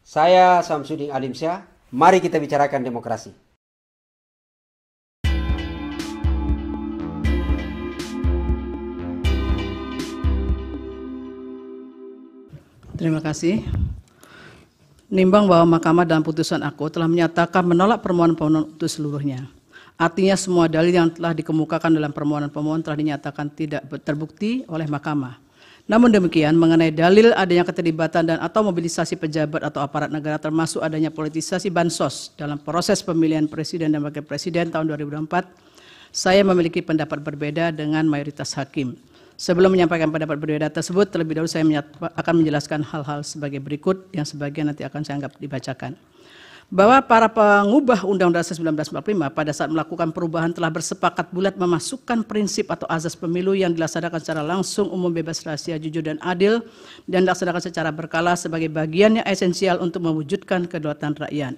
Saya Samsudin Alimsyah, mari kita bicarakan demokrasi. Terima kasih. Nimbang bahwa Mahkamah dalam putusan aku telah menyatakan menolak permohonan pemohon itu seluruhnya. Artinya semua dalil yang telah dikemukakan dalam permohonan pemohon telah dinyatakan tidak terbukti oleh Mahkamah. Namun demikian, mengenai dalil adanya keterlibatan dan atau mobilisasi pejabat atau aparat negara termasuk adanya politisasi bansos dalam proses pemilihan presiden dan wakil presiden tahun 2024, saya memiliki pendapat berbeda dengan mayoritas hakim. Sebelum menyampaikan pendapat berbeda tersebut, terlebih dahulu saya akan menjelaskan hal-hal sebagai berikut yang sebagian nanti akan saya anggap dibacakan. Bahwa para pengubah Undang-Undang Dasar 1945 pada saat melakukan perubahan telah bersepakat bulat memasukkan prinsip atau azas pemilu yang dilaksanakan secara langsung, umum, bebas, rahasia, jujur, dan adil dan dilaksanakan secara berkala sebagai bagian yang esensial untuk mewujudkan kedaulatan rakyat.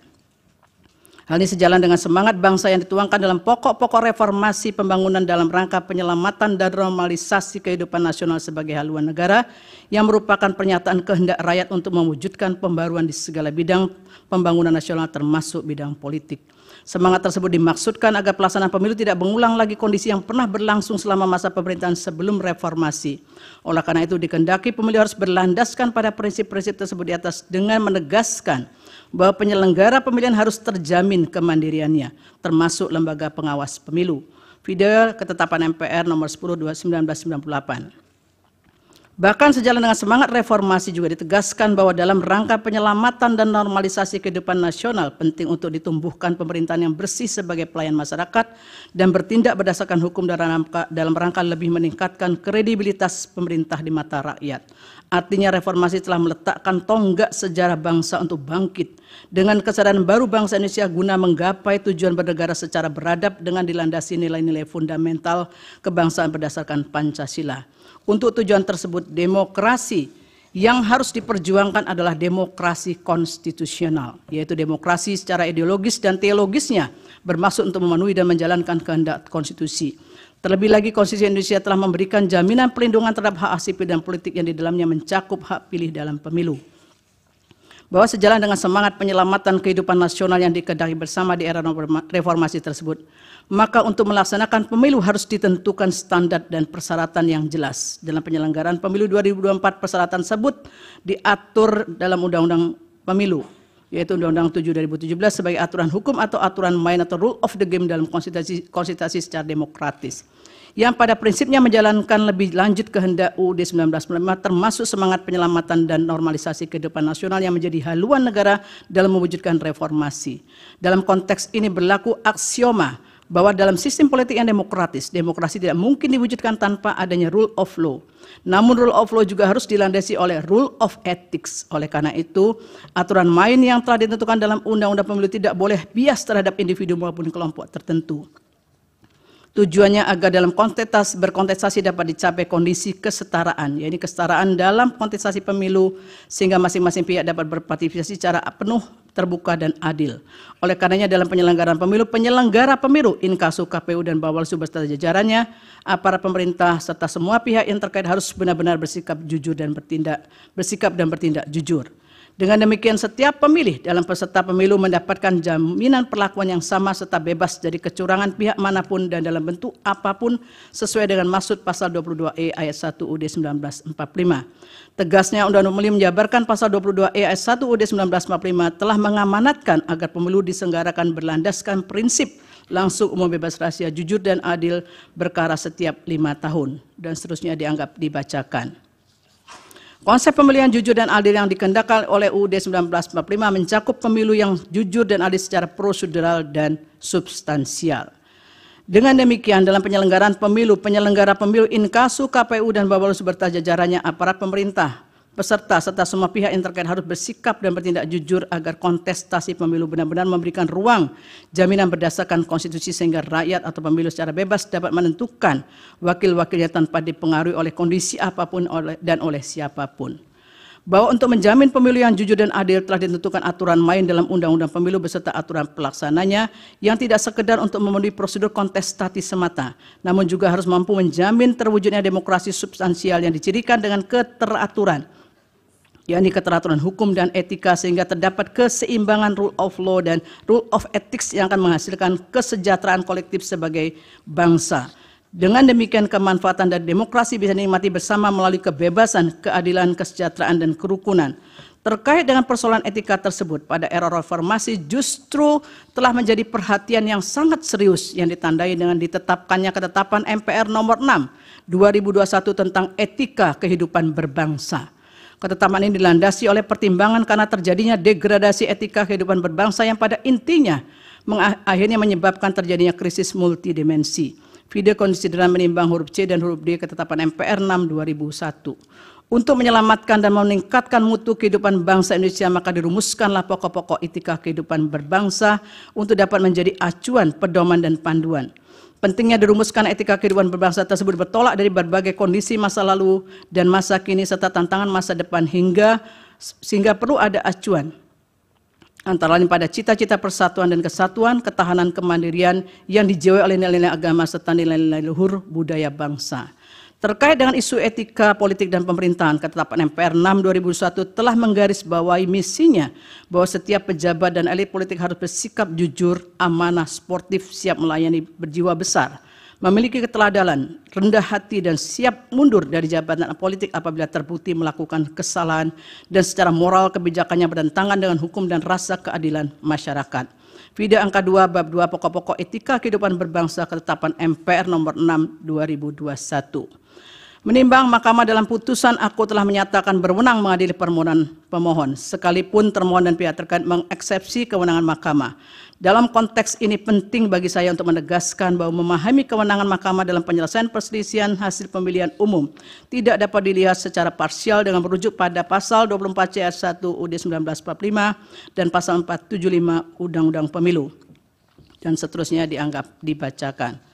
Hal ini sejalan dengan semangat bangsa yang dituangkan dalam pokok-pokok reformasi pembangunan dalam rangka penyelamatan dan normalisasi kehidupan nasional sebagai haluan negara yang merupakan pernyataan kehendak rakyat untuk mewujudkan pembaruan di segala bidang pembangunan nasional termasuk bidang politik. Semangat tersebut dimaksudkan agar pelaksanaan pemilu tidak mengulang lagi kondisi yang pernah berlangsung selama masa pemerintahan sebelum reformasi. Oleh karena itu dikehendaki pemilu harus berlandaskan pada prinsip-prinsip tersebut di atas dengan menegaskan bahwa penyelenggara pemilihan harus terjamin kemandiriannya, termasuk lembaga pengawas pemilu. Video ketetapan MPR nomor 10/1998. Bahkan sejalan dengan semangat reformasi juga ditegaskan bahwa dalam rangka penyelamatan dan normalisasi kehidupan nasional penting untuk ditumbuhkan pemerintahan yang bersih sebagai pelayan masyarakat dan bertindak berdasarkan hukum dalam rangka lebih meningkatkan kredibilitas pemerintah di mata rakyat. Artinya reformasi telah meletakkan tonggak sejarah bangsa untuk bangkit dengan kesadaran baru bangsa Indonesia guna menggapai tujuan bernegara secara beradab dengan dilandasi nilai-nilai fundamental kebangsaan berdasarkan Pancasila. Untuk tujuan tersebut, demokrasi yang harus diperjuangkan adalah demokrasi konstitusional, yaitu demokrasi secara ideologis dan teologisnya bermaksud untuk memenuhi dan menjalankan kehendak konstitusi. Terlebih lagi, Konstitusi Indonesia telah memberikan jaminan perlindungan terhadap hak sipil dan politik yang di dalamnya mencakup hak pilih dalam pemilu. Bahwa sejalan dengan semangat penyelamatan kehidupan nasional yang dikehendaki bersama di era reformasi tersebut, maka untuk melaksanakan pemilu harus ditentukan standar dan persyaratan yang jelas. Dalam penyelenggaraan pemilu 2024, persyaratan tersebut diatur dalam Undang-Undang Pemilu, yaitu Undang-Undang 7 2017 sebagai aturan hukum atau aturan main atau rule of the game dalam konstitusi secara demokratis, yang pada prinsipnya menjalankan lebih lanjut kehendak UUD 1945 termasuk semangat penyelamatan dan normalisasi kehidupan nasional yang menjadi haluan negara dalam mewujudkan reformasi. Dalam konteks ini berlaku aksioma bahwa dalam sistem politik yang demokratis, demokrasi tidak mungkin diwujudkan tanpa adanya rule of law. Namun rule of law juga harus dilandasi oleh rule of ethics. Oleh karena itu, aturan main yang telah ditentukan dalam Undang-Undang Pemilu tidak boleh bias terhadap individu maupun kelompok tertentu. Tujuannya agar dalam berkontestasi dapat dicapai kondisi kesetaraan, yaitu kesetaraan dalam kontestasi pemilu sehingga masing-masing pihak dapat berpartisipasi secara penuh, terbuka, dan adil. Oleh karenanya dalam penyelenggaraan pemilu, penyelenggara pemilu, Inkasu, KPU, dan Bawaslu beserta jajarannya, aparat pemerintah serta semua pihak yang terkait harus benar-benar bersikap dan bertindak jujur. Dengan demikian setiap pemilih dalam peserta pemilu mendapatkan jaminan perlakuan yang sama serta bebas dari kecurangan pihak manapun dan dalam bentuk apapun sesuai dengan maksud pasal 22E ayat 1 UUD 1945. Tegasnya Undang-Undang Pemilu menjabarkan pasal 22E ayat 1 UUD 1945 telah mengamanatkan agar pemilu diselenggarakan berlandaskan prinsip langsung, umum, bebas, rahasia, jujur, dan adil berkala setiap 5 tahun dan seterusnya dianggap dibacakan. Konsep pemilihan jujur dan adil yang dikehendaki oleh UUD 1945 mencakup pemilu yang jujur dan adil secara prosedural dan substansial. Dengan demikian, dalam penyelenggaraan pemilu, penyelenggara pemilu Inkasu, KPU, dan Bawaslu beserta jajarannya, aparat pemerintah, peserta serta semua pihak yang terkait harus bersikap dan bertindak jujur agar kontestasi pemilu benar-benar memberikan ruang jaminan berdasarkan konstitusi sehingga rakyat atau pemilu secara bebas dapat menentukan wakil-wakilnya tanpa dipengaruhi oleh kondisi apapun dan oleh siapapun. Bahwa untuk menjamin pemilu yang jujur dan adil telah ditentukan aturan main dalam Undang-Undang Pemilu beserta aturan pelaksananya yang tidak sekedar untuk memenuhi prosedur kontestasi semata, namun juga harus mampu menjamin terwujudnya demokrasi substansial yang dicirikan dengan keteraturan, yakni keteraturan hukum dan etika, sehingga terdapat keseimbangan rule of law dan rule of ethics yang akan menghasilkan kesejahteraan kolektif sebagai bangsa. Dengan demikian, kemanfaatan dan demokrasi bisa dinikmati bersama melalui kebebasan, keadilan, kesejahteraan, dan kerukunan. Terkait dengan persoalan etika tersebut, pada era reformasi justru telah menjadi perhatian yang sangat serius yang ditandai dengan ditetapkannya ketetapan MPR nomor 6 2021 tentang etika kehidupan berbangsa. Ketetapan ini dilandasi oleh pertimbangan karena terjadinya degradasi etika kehidupan berbangsa yang pada intinya akhirnya menyebabkan terjadinya krisis multidimensi. Video konsideran menimbang huruf C dan huruf D ketetapan MPR 6 2001. Untuk menyelamatkan dan meningkatkan mutu kehidupan bangsa Indonesia, maka dirumuskanlah pokok-pokok etika kehidupan berbangsa untuk dapat menjadi acuan, pedoman, dan panduan. Pentingnya dirumuskan etika kehidupan berbangsa tersebut bertolak dari berbagai kondisi masa lalu dan masa kini serta tantangan masa depan sehingga perlu ada acuan antara lain pada cita-cita persatuan dan kesatuan, ketahanan kemandirian yang dijiwai oleh nilai-nilai agama serta nilai-nilai luhur budaya bangsa. Terkait dengan isu etika politik dan pemerintahan, ketetapan MPR 6 2001 telah menggarisbawahi misinya bahwa setiap pejabat dan elit politik harus bersikap jujur, amanah, sportif, siap melayani, berjiwa besar, memiliki keteladanan, rendah hati, dan siap mundur dari jabatan politik apabila terbukti melakukan kesalahan dan secara moral kebijakannya bertentangan dengan hukum dan rasa keadilan masyarakat. Video angka 2 bab 2 pokok-pokok etika kehidupan berbangsa ketetapan MPR nomor 6 2021. Menimbang Mahkamah dalam putusan aku telah menyatakan berwenang mengadili permohonan pemohon, sekalipun termohon dan pihak terkait mengeksepsi kewenangan Mahkamah. Dalam konteks ini penting bagi saya untuk menegaskan bahwa memahami kewenangan Mahkamah dalam penyelesaian perselisihan hasil pemilihan umum tidak dapat dilihat secara parsial dengan merujuk pada pasal 24 C ayat 1 UUD 1945 dan pasal 475 Undang-Undang Pemilu dan seterusnya dianggap dibacakan.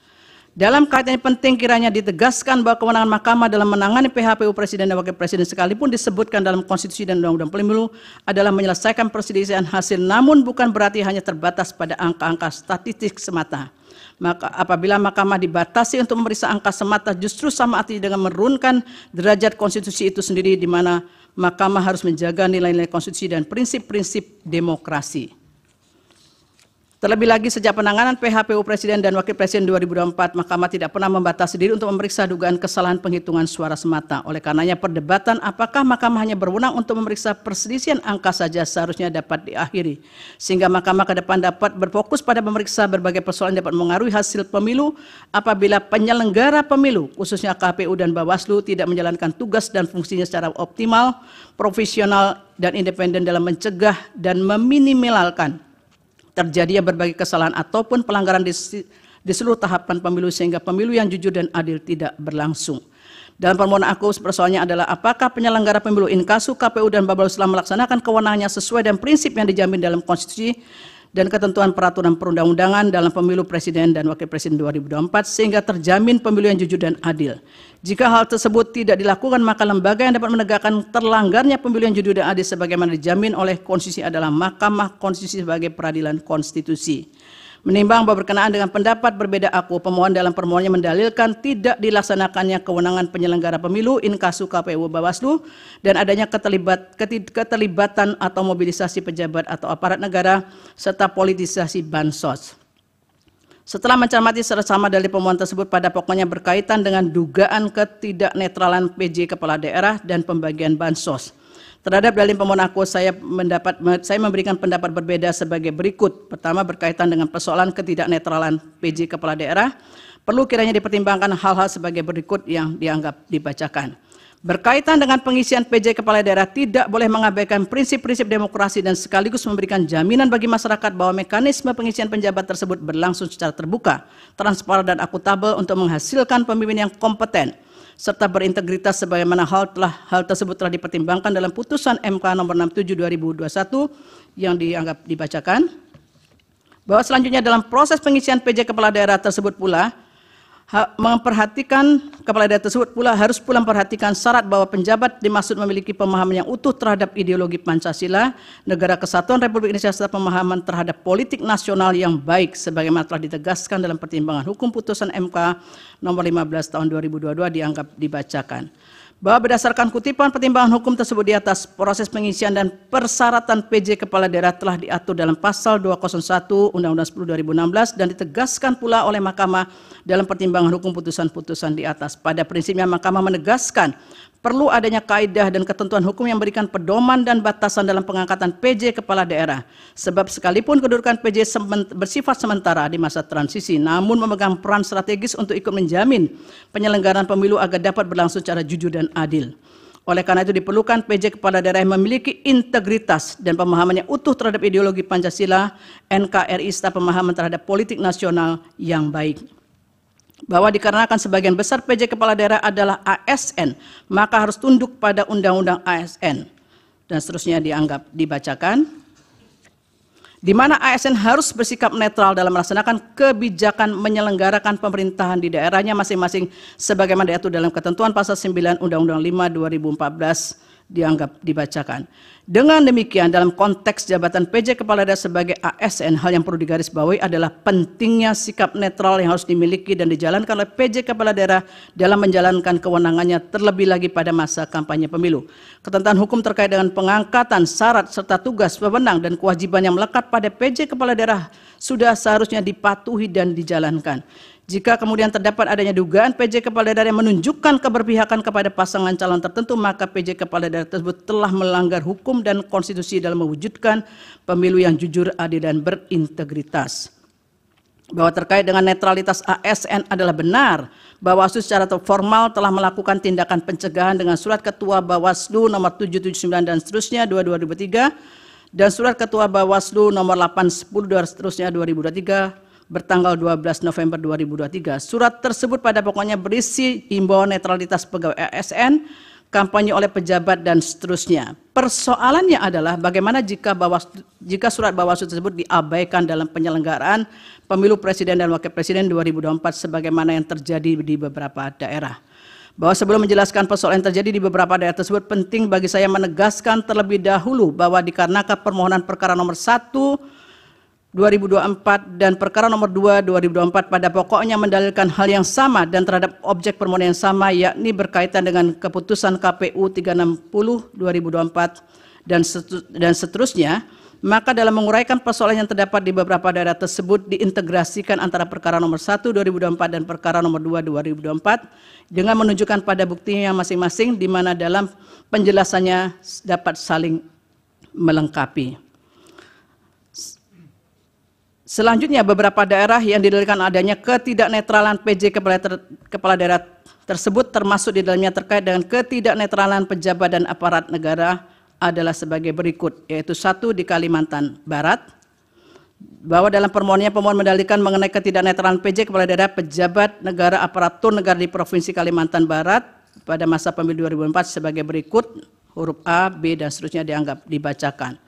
Dalam kaitan ini penting kiranya ditegaskan bahwa kewenangan Mahkamah dalam menangani PHPU Presiden dan Wakil Presiden sekalipun disebutkan dalam Konstitusi dan Undang-Undang Pemilu adalah menyelesaikan perselisihan hasil, namun bukan berarti hanya terbatas pada angka-angka statistik semata. Maka apabila Mahkamah dibatasi untuk memeriksa angka semata, justru sama artinya dengan menurunkan derajat konstitusi itu sendiri, di mana Mahkamah harus menjaga nilai-nilai konstitusi dan prinsip-prinsip demokrasi. Terlebih lagi sejak penanganan PHPU Presiden dan Wakil Presiden 2024, Mahkamah tidak pernah membatasi diri untuk memeriksa dugaan kesalahan penghitungan suara semata. Oleh karenanya perdebatan apakah Mahkamah hanya berwenang untuk memeriksa perselisihan angka saja seharusnya dapat diakhiri. Sehingga Mahkamah ke depan dapat berfokus pada memeriksa berbagai persoalan yang dapat mengaruhi hasil pemilu apabila penyelenggara pemilu, khususnya KPU dan Bawaslu, tidak menjalankan tugas dan fungsinya secara optimal, profesional, dan independen dalam mencegah dan meminimalkan terjadinya berbagai kesalahan ataupun pelanggaran di seluruh tahapan pemilu sehingga pemilu yang jujur dan adil tidak berlangsung. Dalam permohonan aku, persoalannya adalah apakah penyelenggara pemilu inkasu, KPU, dan Bawaslu telah melaksanakan kewenangannya sesuai dengan prinsip yang dijamin dalam konstitusi dan ketentuan peraturan perundang-undangan dalam pemilu Presiden dan Wakil Presiden 2024 sehingga terjamin pemilu yang jujur dan adil. Jika hal tersebut tidak dilakukan, maka lembaga yang dapat menegakkan terlanggarnya pemilu yang jujur dan adil sebagaimana dijamin oleh konstitusi adalah Mahkamah Konstitusi sebagai peradilan konstitusi. Menimbang bahwa berkenaan dengan pendapat berbeda aku, pemohon dalam permohonannya mendalilkan tidak dilaksanakannya kewenangan penyelenggara pemilu inkasu KPU Bawaslu dan adanya keterlibatan atau mobilisasi pejabat atau aparat negara serta politisasi bansos. Setelah mencermati secara dalil pemohon tersebut pada pokoknya berkaitan dengan dugaan ketidaknetralan PJ Kepala Daerah dan pembagian bansos. Terhadap dalil pemohon aku, saya memberikan pendapat berbeda sebagai berikut. Pertama, berkaitan dengan persoalan ketidaknetralan PJ Kepala Daerah, perlu kiranya dipertimbangkan hal-hal sebagai berikut yang dianggap dibacakan. Berkaitan dengan pengisian PJ Kepala Daerah, tidak boleh mengabaikan prinsip-prinsip demokrasi dan sekaligus memberikan jaminan bagi masyarakat bahwa mekanisme pengisian penjabat tersebut berlangsung secara terbuka, transparan, dan akuntabel untuk menghasilkan pemimpin yang kompeten serta berintegritas sebagaimana hal tersebut telah dipertimbangkan dalam putusan MK nomor 67 2021 yang dianggap dibacakan. Bahwa selanjutnya dalam proses pengisian PJ Kepala Daerah tersebut pula harus pula memperhatikan syarat bahwa penjabat dimaksud memiliki pemahaman yang utuh terhadap ideologi Pancasila, negara kesatuan Republik Indonesia serta pemahaman terhadap politik nasional yang baik sebagaimana telah ditegaskan dalam pertimbangan hukum putusan MK nomor 15 tahun 2022 dianggap dibacakan. bahwa berdasarkan kutipan pertimbangan hukum tersebut di atas, proses pengisian dan persyaratan PJ Kepala Daerah telah diatur dalam pasal 201 Undang-Undang 10 2016 dan ditegaskan pula oleh Mahkamah dalam pertimbangan hukum putusan-putusan di atas. Pada prinsipnya Mahkamah menegaskan perlu adanya kaidah dan ketentuan hukum yang memberikan pedoman dan batasan dalam pengangkatan PJ Kepala Daerah. Sebab sekalipun kedudukan PJ bersifat sementara di masa transisi, namun memegang peran strategis untuk ikut menjamin penyelenggaraan pemilu agar dapat berlangsung secara jujur dan adil. Oleh karena itu diperlukan PJ Kepala Daerah yang memiliki integritas dan pemahamannya utuh terhadap ideologi Pancasila, NKRI, serta pemahaman terhadap politik nasional yang baik. Bahwa dikarenakan sebagian besar PJ Kepala Daerah adalah ASN, maka harus tunduk pada Undang-Undang ASN. Dan seterusnya dibacakan. Di mana ASN harus bersikap netral dalam melaksanakan kebijakan menyelenggarakan pemerintahan di daerahnya masing-masing sebagaimana diatur dalam ketentuan pasal 9 Undang-Undang 5 2014 dibacakan. Dengan demikian dalam konteks jabatan PJ Kepala Daerah sebagai ASN, hal yang perlu digarisbawahi adalah pentingnya sikap netral yang harus dimiliki dan dijalankan oleh PJ Kepala Daerah dalam menjalankan kewenangannya terlebih lagi pada masa kampanye pemilu. Ketentuan hukum terkait dengan pengangkatan, syarat, serta tugas, wewenang, dan kewajiban yang melekat pada PJ Kepala Daerah sudah seharusnya dipatuhi dan dijalankan. Jika kemudian terdapat adanya dugaan PJ Kepala Daerah yang menunjukkan keberpihakan kepada pasangan calon tertentu, maka PJ Kepala Daerah tersebut telah melanggar hukum dan konstitusi dalam mewujudkan pemilu yang jujur, adil, dan berintegritas. Bahwa terkait dengan netralitas ASN adalah benar, Bawaslu secara formal telah melakukan tindakan pencegahan dengan surat Ketua Bawaslu nomor 779 dan seterusnya 2023 dan surat Ketua Bawaslu nomor 810 dan seterusnya 2023 bertanggal 12 November 2023. Surat tersebut pada pokoknya berisi himbauan netralitas pegawai ASN, kampanye oleh pejabat, dan seterusnya. Persoalannya adalah bagaimana jika surat Bawaslu tersebut diabaikan dalam penyelenggaraan pemilu presiden dan wakil presiden 2024 sebagaimana yang terjadi di beberapa daerah. Bahwa sebelum menjelaskan persoalan yang terjadi di beberapa daerah tersebut, penting bagi saya menegaskan terlebih dahulu bahwa dikarenakan permohonan perkara nomor 1 2024 dan perkara nomor 2 2024 pada pokoknya mendalilkan hal yang sama dan terhadap objek permohonan yang sama, yakni berkaitan dengan keputusan KPU 360 2024 dan seterusnya, maka dalam menguraikan persoalan yang terdapat di beberapa daerah tersebut diintegrasikan antara perkara nomor 1 2024 dan perkara nomor 2 2024 dengan menunjukkan pada buktinya masing-masing di mana dalam penjelasannya dapat saling melengkapi. Selanjutnya, beberapa daerah yang didalilkan adanya ketidaknetralan PJ Kepala Daerah tersebut termasuk di dalamnya terkait dengan ketidaknetralan pejabat dan aparat negara adalah sebagai berikut, yaitu 1 di Kalimantan Barat, bahwa dalam permohonannya pemohon mendalilkan mengenai ketidaknetralan PJ Kepala Daerah pejabat negara aparatur negara di Provinsi Kalimantan Barat pada masa pemilu 2004 sebagai berikut, huruf A, B, dan seterusnya dibacakan.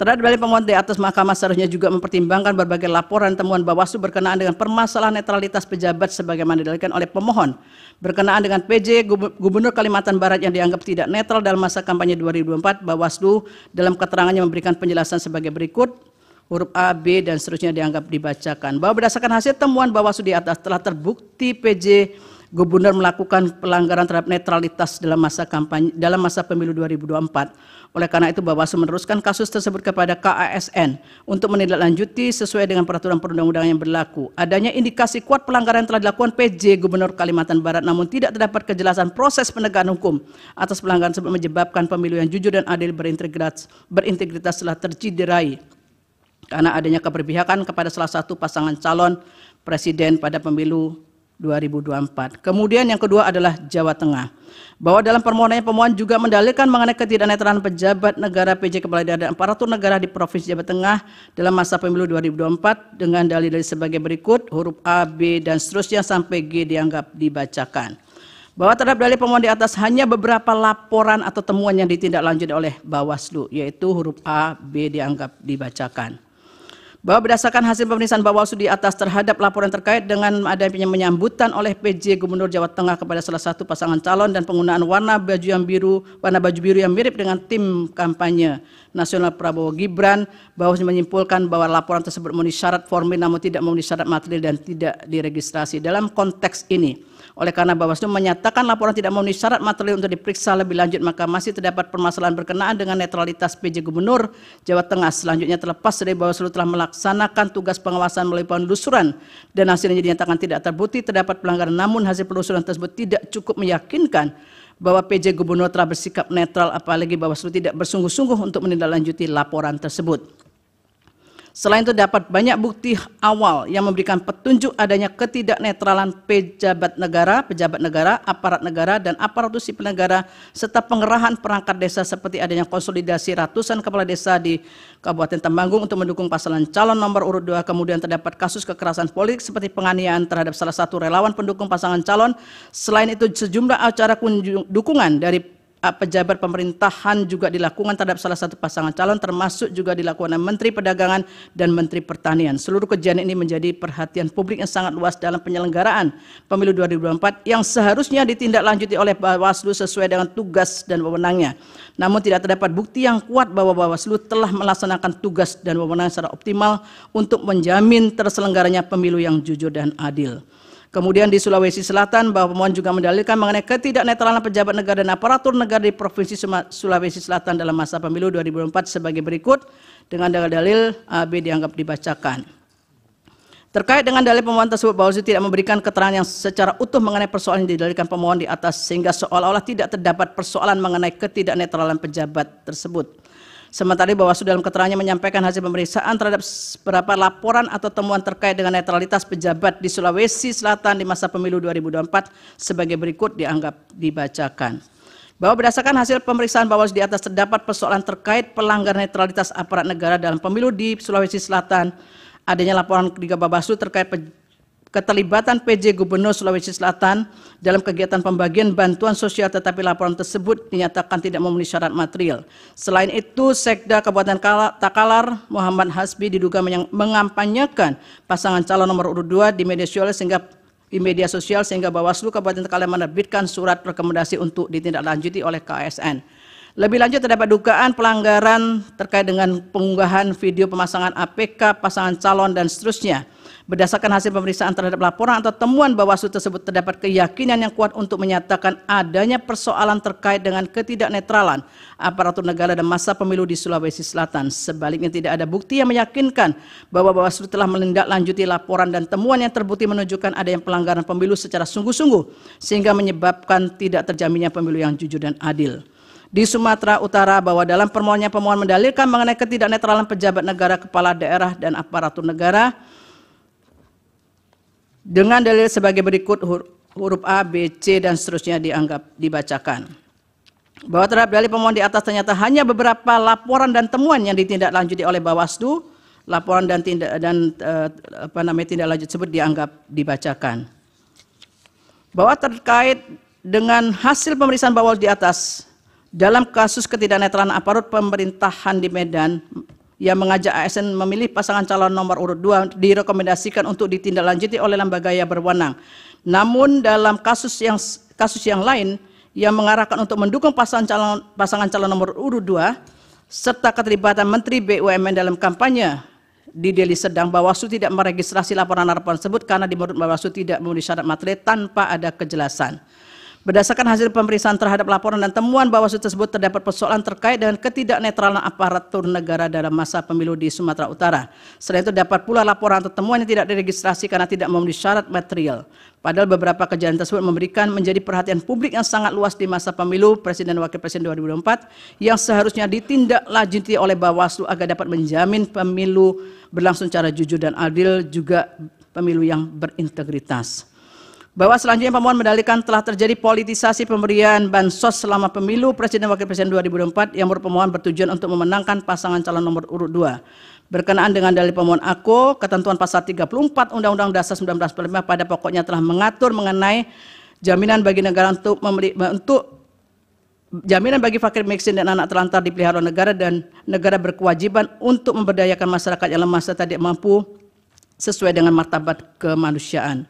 Terhadap dalil pemohon di atas, Mahkamah seharusnya juga mempertimbangkan berbagai laporan temuan Bawaslu berkenaan dengan permasalahan netralitas pejabat sebagaimana didalilkan oleh pemohon berkenaan dengan PJ Gubernur Kalimantan Barat yang dianggap tidak netral dalam masa kampanye 2024. Bawaslu dalam keterangannya memberikan penjelasan sebagai berikut, huruf A, B, dan seterusnya dibacakan. Bahwa berdasarkan hasil temuan Bawaslu di atas telah terbukti PJ Gubernur melakukan pelanggaran terhadap netralitas dalam masa pemilu 2024. Oleh karena itu Bawaslu meneruskan kasus tersebut kepada KASN untuk menindaklanjuti sesuai dengan peraturan perundang-undangan yang berlaku. Adanya indikasi kuat pelanggaran yang telah dilakukan PJ Gubernur Kalimantan Barat, namun tidak terdapat kejelasan proses penegakan hukum atas pelanggaran tersebut menyebabkan pemilu yang jujur dan adil berintegritas telah tercederai karena adanya keberpihakan kepada salah satu pasangan calon presiden pada pemilu 2024. Kemudian yang kedua adalah Jawa Tengah. Bahwa dalam permohonannya pemohon juga mendalilkan mengenai ketidaknetralan pejabat negara PJ Kepala Daerah dan aparatur negara di Provinsi Jawa Tengah dalam masa pemilu 2024 dengan dalil-dalil sebagai berikut, huruf A, B, dan seterusnya sampai G dibacakan. Bahwa terhadap dalil pemohon di atas hanya beberapa laporan atau temuan yang ditindaklanjuti oleh Bawaslu, yaitu huruf A, B dibacakan. bahwa berdasarkan hasil pemeriksaan Bawaslu di atas terhadap laporan terkait dengan adanya penyambutan oleh PJ Gubernur Jawa Tengah kepada salah satu pasangan calon dan penggunaan warna baju biru yang mirip dengan tim kampanye nasional Prabowo Gibran, Bawaslu menyimpulkan bahwa laporan tersebut memenuhi syarat formil namun tidak memenuhi syarat material dan tidak diregistrasi. Dalam konteks ini, oleh karena Bawaslu menyatakan laporan tidak memenuhi syarat material untuk diperiksa lebih lanjut, maka masih terdapat permasalahan berkenaan dengan netralitas PJ Gubernur Jawa Tengah. Selanjutnya, terlepas dari Bawaslu telah melaksanakan tugas pengawasan melalui penelusuran dan hasilnya dinyatakan tidak terbukti terdapat pelanggaran, namun hasil penelusuran tersebut tidak cukup meyakinkan bahwa PJ Gubernur telah bersikap netral, apalagi Bawaslu tidak bersungguh-sungguh untuk menindaklanjuti laporan tersebut. Selain itu, dapat banyak bukti awal yang memberikan petunjuk adanya ketidaknetralan pejabat negara, aparat negara, dan aparatur sipil negara, serta pengerahan perangkat desa seperti adanya konsolidasi ratusan kepala desa di Kabupaten Temanggung untuk mendukung pasangan calon nomor urut 2. Kemudian terdapat kasus kekerasan politik seperti penganiayaan terhadap salah satu relawan pendukung pasangan calon. Selain itu, sejumlah acara dukungan dari pejabat pemerintahan juga dilakukan terhadap salah satu pasangan calon, termasuk juga dilakukan oleh Menteri Perdagangan dan Menteri Pertanian. Seluruh kejadian ini menjadi perhatian publik yang sangat luas dalam penyelenggaraan Pemilu 2024 yang seharusnya ditindaklanjuti oleh Bawaslu sesuai dengan tugas dan wewenangnya. Namun tidak terdapat bukti yang kuat bahwa Bawaslu telah melaksanakan tugas dan wewenang secara optimal untuk menjamin terselenggaranya pemilu yang jujur dan adil. Kemudian di Sulawesi Selatan, bahwa pemohon juga mendalilkan mengenai ketidaknetralan pejabat negara dan aparatur negara di Provinsi Sulawesi Selatan dalam masa pemilu 2024 sebagai berikut, dengan dalil A, B dianggap dibacakan. Terkait dengan dalil pemohon tersebut, Bawaslu tidak memberikan keterangan yang secara utuh mengenai persoalan yang didalilkan pemohon di atas, sehingga seolah-olah tidak terdapat persoalan mengenai ketidaknetralan pejabat tersebut. Sementara Bawaslu dalam keterangannya menyampaikan hasil pemeriksaan terhadap beberapa laporan atau temuan terkait dengan netralitas pejabat di Sulawesi Selatan di masa pemilu 2024 sebagai berikut dianggap dibacakan. Bahwa berdasarkan hasil pemeriksaan Bawaslu di atas terdapat persoalan terkait pelanggaran netralitas aparat negara dalam pemilu di Sulawesi Selatan. Adanya laporan ketiga Bawaslu terkait keterlibatan PJ Gubernur Sulawesi Selatan dalam kegiatan pembagian bantuan sosial, tetapi laporan tersebut dinyatakan tidak memenuhi syarat material. Selain itu, Sekda Kabupaten Takalar Muhammad Hasbi diduga mengampanyekan pasangan calon nomor urut 2 di media sosial sehingga Bawaslu Kabupaten Takalar menerbitkan surat rekomendasi untuk ditindaklanjuti oleh KASN. Lebih lanjut, terdapat dugaan pelanggaran terkait dengan pengunggahan video pemasangan APK pasangan calon dan seterusnya. Berdasarkan hasil pemeriksaan terhadap laporan atau temuan Bawaslu tersebut, terdapat keyakinan yang kuat untuk menyatakan adanya persoalan terkait dengan ketidaknetralan aparatur negara dan masa pemilu di Sulawesi Selatan. Sebaliknya, tidak ada bukti yang meyakinkan bahwa Bawaslu telah menindaklanjuti laporan dan temuan yang terbukti menunjukkan adanya pelanggaran pemilu secara sungguh-sungguh sehingga menyebabkan tidak terjaminnya pemilu yang jujur dan adil. Di Sumatera Utara, bahwa dalam permohonannya pemohon mendalilkan mengenai ketidaknetralan pejabat negara, kepala daerah, dan aparatur negara dengan dalil sebagai berikut, huruf A, B, C, dan seterusnya dianggap dibacakan. Bahwa terhadap dalil pemohon di atas ternyata hanya beberapa laporan dan temuan yang ditindaklanjuti oleh Bawaslu. Laporan dan tindak lanjut tersebut dianggap dibacakan. Bahwa terkait dengan hasil pemeriksaan Bawaslu di atas dalam kasus ketidaknetralan aparat pemerintahan di Medan yang mengajak ASN memilih pasangan calon nomor urut 2 direkomendasikan untuk ditindaklanjuti oleh lembaga yang berwenang. Namun dalam kasus yang lain yang mengarahkan untuk mendukung pasangan calon nomor urut 2 serta keterlibatan Menteri BUMN dalam kampanye di Deli Serdang, Bawaslu tidak meregistrasi laporan-laporan tersebut karena menurut Bawaslu tidak memenuhi syarat material tanpa ada kejelasan. Berdasarkan hasil pemeriksaan terhadap laporan dan temuan Bawaslu tersebut, terdapat persoalan terkait dengan ketidaknetralan aparatur negara dalam masa pemilu di Sumatera Utara. Selain itu, dapat pula laporan atau temuan yang tidak diregistrasi karena tidak memenuhi syarat material. Padahal beberapa kejadian tersebut menjadi perhatian publik yang sangat luas di masa pemilu Presiden dan Wakil Presiden 2024 yang seharusnya ditindaklanjuti oleh Bawaslu agar dapat menjamin pemilu berlangsung secara jujur dan adil, juga pemilu yang berintegritas. Bahwa selanjutnya pemohon mendalilkan telah terjadi politisasi pemberian bansos selama pemilu Presiden dan Wakil Presiden 2024 yang menurut pemohon bertujuan untuk memenangkan pasangan calon nomor urut 2. Berkenaan dengan dalil pemohon AKO, ketentuan pasal 34 Undang-Undang Dasar 1945 pada pokoknya telah mengatur mengenai jaminan bagi negara untuk Jaminan bagi fakir miskin dan anak terlantar dipelihara oleh negara, dan negara berkewajiban untuk memberdayakan masyarakat yang lemah serta tidak mampu sesuai dengan martabat kemanusiaan.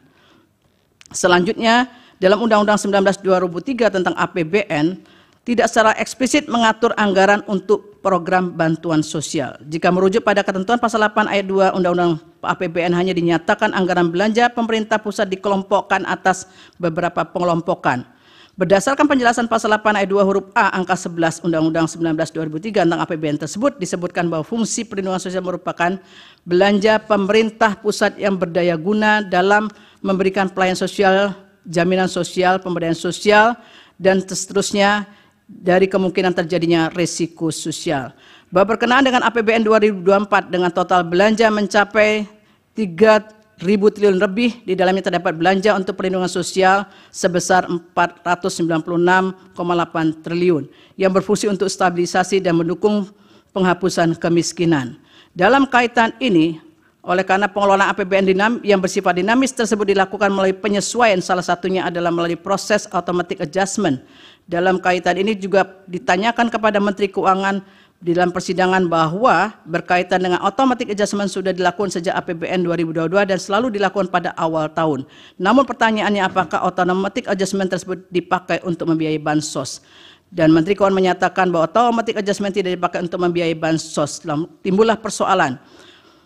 Selanjutnya, dalam Undang-Undang 19/2003 tentang APBN tidak secara eksplisit mengatur anggaran untuk program bantuan sosial. Jika merujuk pada ketentuan pasal 8 ayat 2 Undang-Undang APBN, hanya dinyatakan anggaran belanja pemerintah pusat dikelompokkan atas beberapa pengelompokan. Berdasarkan penjelasan pasal 8 ayat 2 huruf A angka 11 Undang-Undang 19/2003 tentang APBN tersebut, disebutkan bahwa fungsi perlindungan sosial merupakan belanja pemerintah pusat yang berdaya guna dalam memberikan pelayanan sosial, jaminan sosial, pemberdayaan sosial, dan seterusnya dari kemungkinan terjadinya risiko sosial. Bahwa berkenaan dengan APBN 2024 dengan total belanja mencapai 3.000 triliun lebih, di dalamnya terdapat belanja untuk perlindungan sosial sebesar 496,8 triliun yang berfungsi untuk stabilisasi dan mendukung penghapusan kemiskinan. Dalam kaitan ini, oleh karena pengelolaan APBN yang bersifat dinamis tersebut dilakukan melalui penyesuaian, salah satunya adalah melalui proses automatic adjustment. Dalam kaitan ini juga ditanyakan kepada Menteri Keuangan di dalam persidangan bahwa berkaitan dengan automatic adjustment sudah dilakukan sejak APBN 2022 dan selalu dilakukan pada awal tahun. Namun pertanyaannya, apakah automatic adjustment tersebut dipakai untuk membiayai bansos? Dan Menteri Keuangan menyatakan bahwa automatic adjustment tidak dipakai untuk membiayai bansos. Timbullah persoalan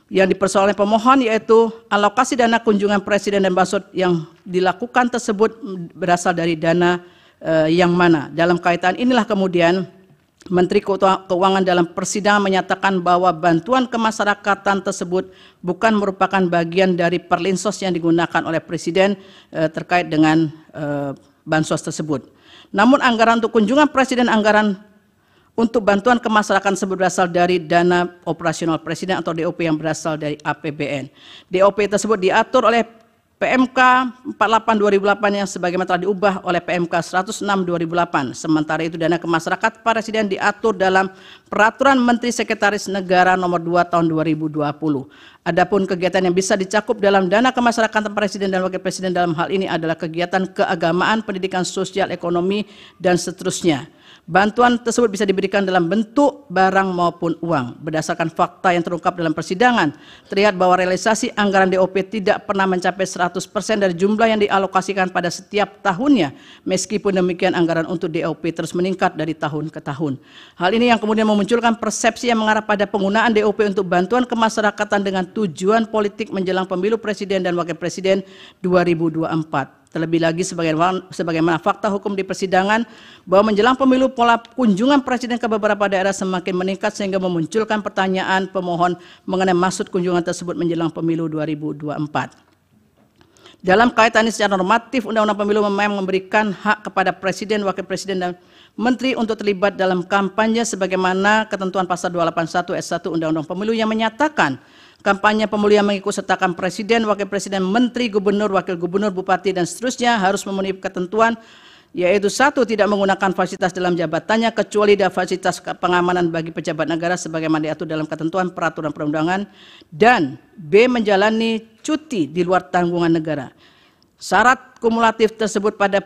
yang dipersoalkan pemohon, yaitu alokasi dana kunjungan presiden dan bansos yang dilakukan tersebut berasal dari dana yang mana. Dalam kaitan inilah kemudian Menteri Keuangan dalam persidangan menyatakan bahwa bantuan kemasyarakatan tersebut bukan merupakan bagian dari perlinsos yang digunakan oleh Presiden terkait dengan bansos tersebut. Namun anggaran untuk kunjungan Presiden, anggaran untuk bantuan kemasyarakatan tersebut berasal dari dana operasional Presiden atau DOP yang berasal dari APBN. DOP tersebut diatur oleh PMK 48 2008 yang sebagaimana telah diubah oleh PMK 106 2008. Sementara itu dana kemasyarakatan Presiden diatur dalam Peraturan Menteri Sekretaris Negara Nomor 2 Tahun 2020. Adapun kegiatan yang bisa dicakup dalam dana kemasyarakatan Presiden dan Wakil Presiden dalam hal ini adalah kegiatan keagamaan, pendidikan, sosial, ekonomi, dan seterusnya. Bantuan tersebut bisa diberikan dalam bentuk barang maupun uang. Berdasarkan fakta yang terungkap dalam persidangan, terlihat bahwa realisasi anggaran DOP tidak pernah mencapai 100% dari jumlah yang dialokasikan pada setiap tahunnya. Meskipun demikian, anggaran untuk DOP terus meningkat dari tahun ke tahun. Hal ini yang kemudian memunculkan persepsi yang mengarah pada penggunaan DOP untuk bantuan kemasyarakatan dengan tujuan politik menjelang pemilu Presiden dan Wakil Presiden 2024. Terlebih lagi sebagaimana fakta hukum di persidangan bahwa menjelang pemilu pola kunjungan Presiden ke beberapa daerah semakin meningkat sehingga memunculkan pertanyaan pemohon mengenai maksud kunjungan tersebut menjelang pemilu 2024. Dalam kaitan ini secara normatif, Undang-Undang Pemilu memang memberikan hak kepada Presiden, Wakil Presiden, dan Menteri untuk terlibat dalam kampanye sebagaimana ketentuan pasal 281 ayat 1 Undang-Undang Pemilu yang menyatakan kampanye pemilu yang mengikut sertakan Presiden, Wakil Presiden, Menteri, Gubernur, Wakil Gubernur, Bupati, dan seterusnya harus memenuhi ketentuan, yaitu 1. Tidak menggunakan fasilitas dalam jabatannya kecuali ada fasilitas pengamanan bagi pejabat negara sebagaimana diatur dalam ketentuan peraturan perundangan, dan B. menjalani cuti di luar tanggungan negara. Syarat kumulatif tersebut pada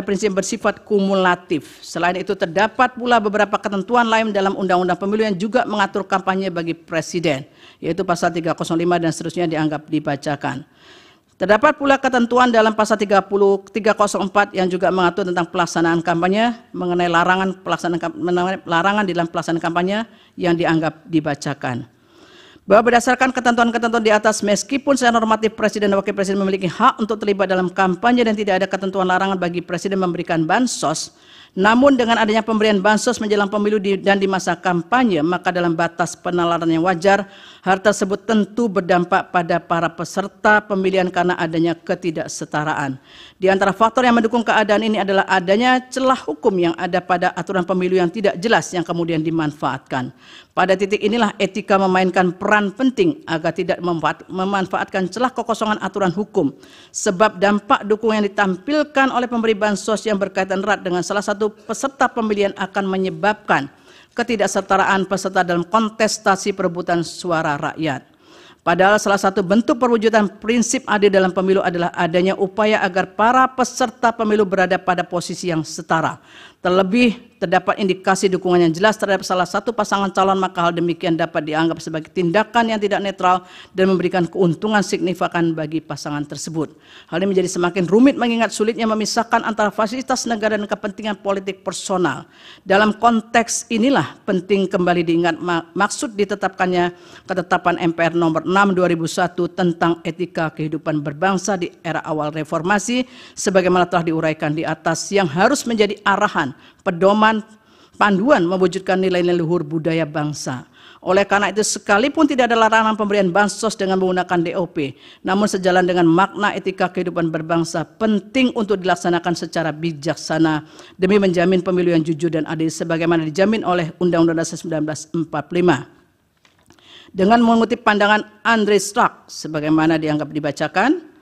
prinsip bersifat kumulatif. Selain itu terdapat pula beberapa ketentuan lain dalam Undang-Undang Pemilu yang juga mengatur kampanye bagi Presiden, yaitu pasal 305 dan seterusnya dianggap dibacakan. Terdapat pula ketentuan dalam pasal 304 yang juga mengatur tentang pelaksanaan kampanye mengenai larangan dalam pelaksanaan kampanye yang dianggap dibacakan. Bahwa berdasarkan ketentuan-ketentuan di atas, meskipun secara normatif Presiden dan Wakil Presiden memiliki hak untuk terlibat dalam kampanye dan tidak ada ketentuan larangan bagi Presiden memberikan bansos, namun dengan adanya pemberian bansos menjelang pemilu dan di masa kampanye, maka dalam batas penalaran yang wajar, hal tersebut tentu berdampak pada para peserta pemilihan karena adanya ketidaksetaraan. Di antara faktor yang mendukung keadaan ini adalah adanya celah hukum yang ada pada aturan pemilu yang tidak jelas yang kemudian dimanfaatkan. Pada titik inilah etika memainkan peran penting agar tidak memanfaatkan celah kekosongan aturan hukum. Sebab dampak dukungan yang ditampilkan oleh pemberi bansos yang berkaitan erat dengan salah satu peserta pemilihan akan menyebabkan ketidaksetaraan peserta dalam kontestasi perebutan suara rakyat. Padahal salah satu bentuk perwujudan prinsip adil dalam pemilu adalah adanya upaya agar para peserta pemilu berada pada posisi yang setara. Terlebih terdapat indikasi dukungan yang jelas terhadap salah satu pasangan calon, maka hal demikian dapat dianggap sebagai tindakan yang tidak netral dan memberikan keuntungan signifikan bagi pasangan tersebut. Hal ini menjadi semakin rumit mengingat sulitnya memisahkan antara fasilitas negara dan kepentingan politik personal. Dalam konteks inilah penting kembali diingat maksud ditetapkannya ketetapan MPR nomor 6 2001 tentang etika kehidupan berbangsa di era awal reformasi sebagaimana telah diuraikan di atas, yang harus menjadi arahan, pedoman, panduan mewujudkan nilai-nilai luhur budaya bangsa. Oleh karena itu, sekalipun tidak ada larangan pemberian bansos dengan menggunakan DOP, namun sejalan dengan makna etika kehidupan berbangsa penting untuk dilaksanakan secara bijaksana demi menjamin pemilu yang jujur dan adil sebagaimana dijamin oleh Undang-Undang Dasar 1945. Dengan mengutip pandangan Andre Strack sebagaimana dianggap dibacakan,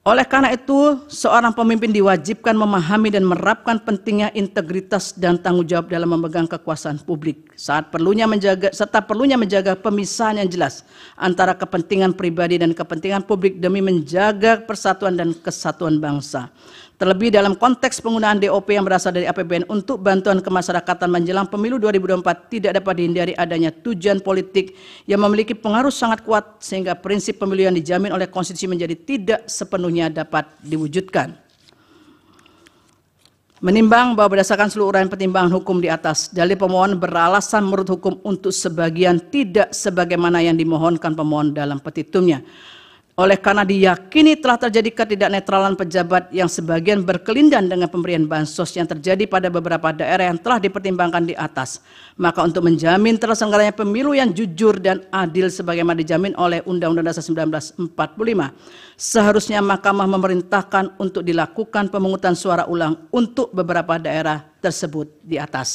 oleh karena itu seorang pemimpin diwajibkan memahami dan menerapkan pentingnya integritas dan tanggung jawab dalam memegang kekuasaan publik serta perlunya menjaga pemisahan yang jelas antara kepentingan pribadi dan kepentingan publik demi menjaga persatuan dan kesatuan bangsa. Terlebih dalam konteks penggunaan DOP yang berasal dari APBN untuk bantuan kemasyarakatan menjelang pemilu 2024 tidak dapat dihindari adanya tujuan politik yang memiliki pengaruh sangat kuat sehingga prinsip pemilu yang dijamin oleh konstitusi menjadi tidak sepenuhnya dapat diwujudkan. Menimbang bahwa berdasarkan seluruh uraian pertimbangan hukum di atas, dalil pemohon beralasan menurut hukum untuk sebagian tidak sebagaimana yang dimohonkan pemohon dalam petitumnya. Oleh karena diyakini telah terjadi ketidaknetralan pejabat yang sebagian berkelindan dengan pemberian bansos yang terjadi pada beberapa daerah yang telah dipertimbangkan di atas, maka untuk menjamin terselenggaranya pemilu yang jujur dan adil sebagaimana dijamin oleh Undang-Undang Dasar 1945, seharusnya Mahkamah memerintahkan untuk dilakukan pemungutan suara ulang untuk beberapa daerah tersebut di atas.